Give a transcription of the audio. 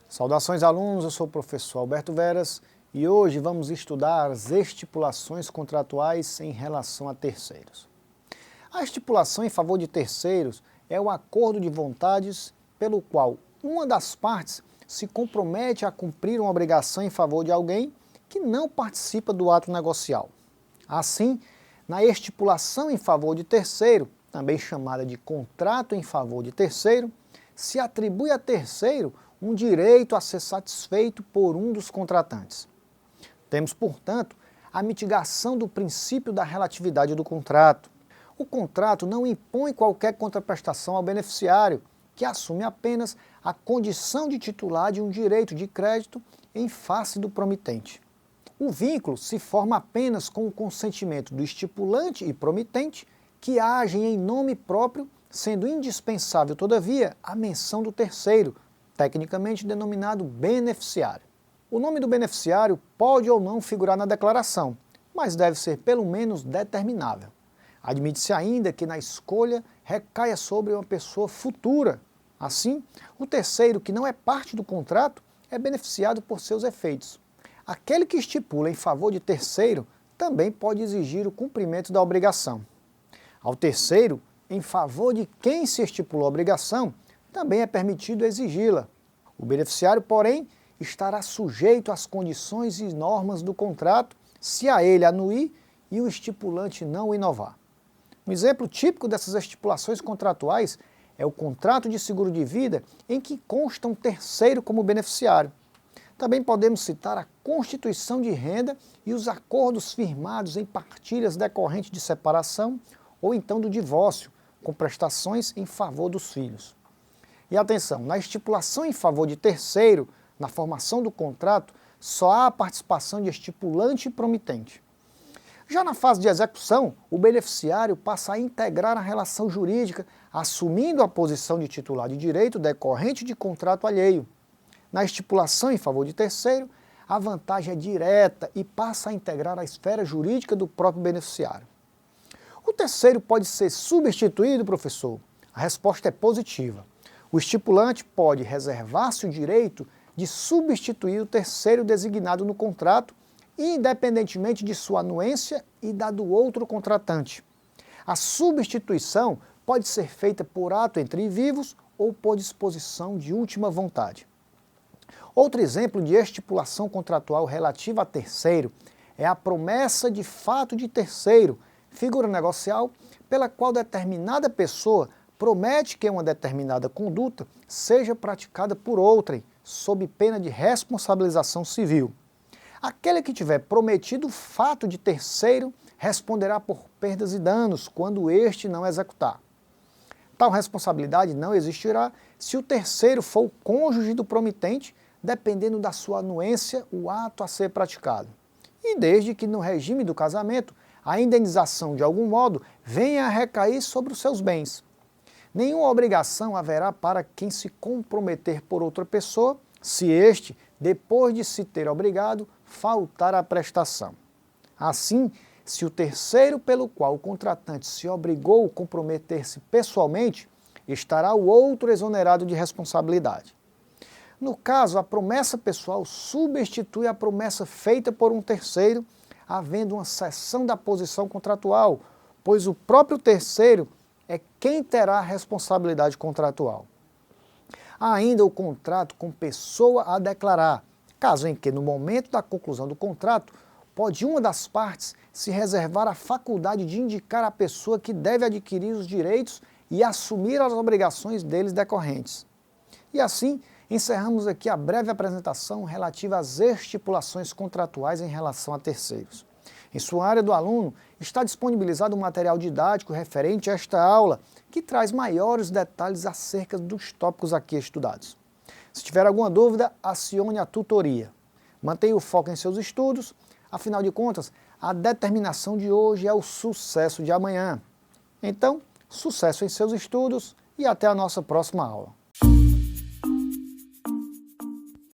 Saudações alunos, eu sou o professor Alberto Veras e hoje vamos estudar as estipulações contratuais em relação a terceiros. A estipulação em favor de terceiros é o acordo de vontades pelo qual uma das partes se compromete a cumprir uma obrigação em favor de alguém que não participa do ato negocial. Assim, na estipulação em favor de terceiro, também chamada de contrato em favor de terceiro, se atribui a terceiro um direito a ser satisfeito por um dos contratantes. Temos, portanto, a mitigação do princípio da relatividade do contrato. O contrato não impõe qualquer contraprestação ao beneficiário, que assume apenas a condição de titular de um direito de crédito em face do promitente. O vínculo se forma apenas com o consentimento do estipulante e promitente, que agem em nome próprio, sendo indispensável, todavia, a menção do terceiro, tecnicamente denominado beneficiário. O nome do beneficiário pode ou não figurar na declaração, mas deve ser pelo menos determinável. Admite-se ainda que na escolha recaia sobre uma pessoa futura. Assim, o terceiro que não é parte do contrato é beneficiado por seus efeitos. Aquele que estipula em favor de terceiro também pode exigir o cumprimento da obrigação. Ao terceiro, em favor de quem se estipulou a obrigação, também é permitido exigi-la. O beneficiário, porém, estará sujeito às condições e normas do contrato se a ele anuir e o estipulante não o inovar. Um exemplo típico dessas estipulações contratuais é o contrato de seguro de vida em que consta um terceiro como beneficiário. Também podemos citar a constituição de renda e os acordos firmados em partilhas decorrentes de separação ou então do divórcio, com prestações em favor dos filhos. E atenção, na estipulação em favor de terceiro, na formação do contrato, só há a participação de estipulante e promitente. Já na fase de execução, o beneficiário passa a integrar a relação jurídica, assumindo a posição de titular de direito decorrente de contrato alheio. Na estipulação em favor de terceiro, a vantagem é direta e passa a integrar a esfera jurídica do próprio beneficiário. O terceiro pode ser substituído, professor? A resposta é positiva. O estipulante pode reservar-se o direito de substituir o terceiro designado no contrato, independentemente de sua anuência e da do outro contratante. A substituição pode ser feita por ato entre vivos ou por disposição de última vontade. Outro exemplo de estipulação contratual relativa a terceiro é a promessa de fato de terceiro, figura negocial pela qual determinada pessoa promete que uma determinada conduta seja praticada por outrem, sob pena de responsabilização civil. Aquele que tiver prometido o fato de terceiro responderá por perdas e danos quando este não executar. Tal responsabilidade não existirá se o terceiro for o cônjuge do promitente, dependendo da sua anuência o ato a ser praticado. E desde que no regime do casamento a indenização de algum modo venha a recair sobre os seus bens. Nenhuma obrigação haverá para quem se comprometer por outra pessoa, se este, depois de se ter obrigado, faltar à prestação. Assim, se o terceiro pelo qual o contratante se obrigou a comprometer-se pessoalmente, estará o outro exonerado de responsabilidade. No caso, a promessa pessoal substitui a promessa feita por um terceiro, havendo uma cessão da posição contratual, pois o próprio terceiro é quem terá a responsabilidade contratual. Há ainda o contrato com pessoa a declarar, caso em que no momento da conclusão do contrato, pode uma das partes se reservar a faculdade de indicar a pessoa que deve adquirir os direitos e assumir as obrigações deles decorrentes. E assim, encerramos aqui a breve apresentação relativa às estipulações contratuais em relação a terceiros. Em sua área do aluno, está disponibilizado um material didático referente a esta aula, que traz maiores detalhes acerca dos tópicos aqui estudados. Se tiver alguma dúvida, acione a tutoria. Mantenha o foco em seus estudos, afinal de contas, a determinação de hoje é o sucesso de amanhã. Então, sucesso em seus estudos e até a nossa próxima aula.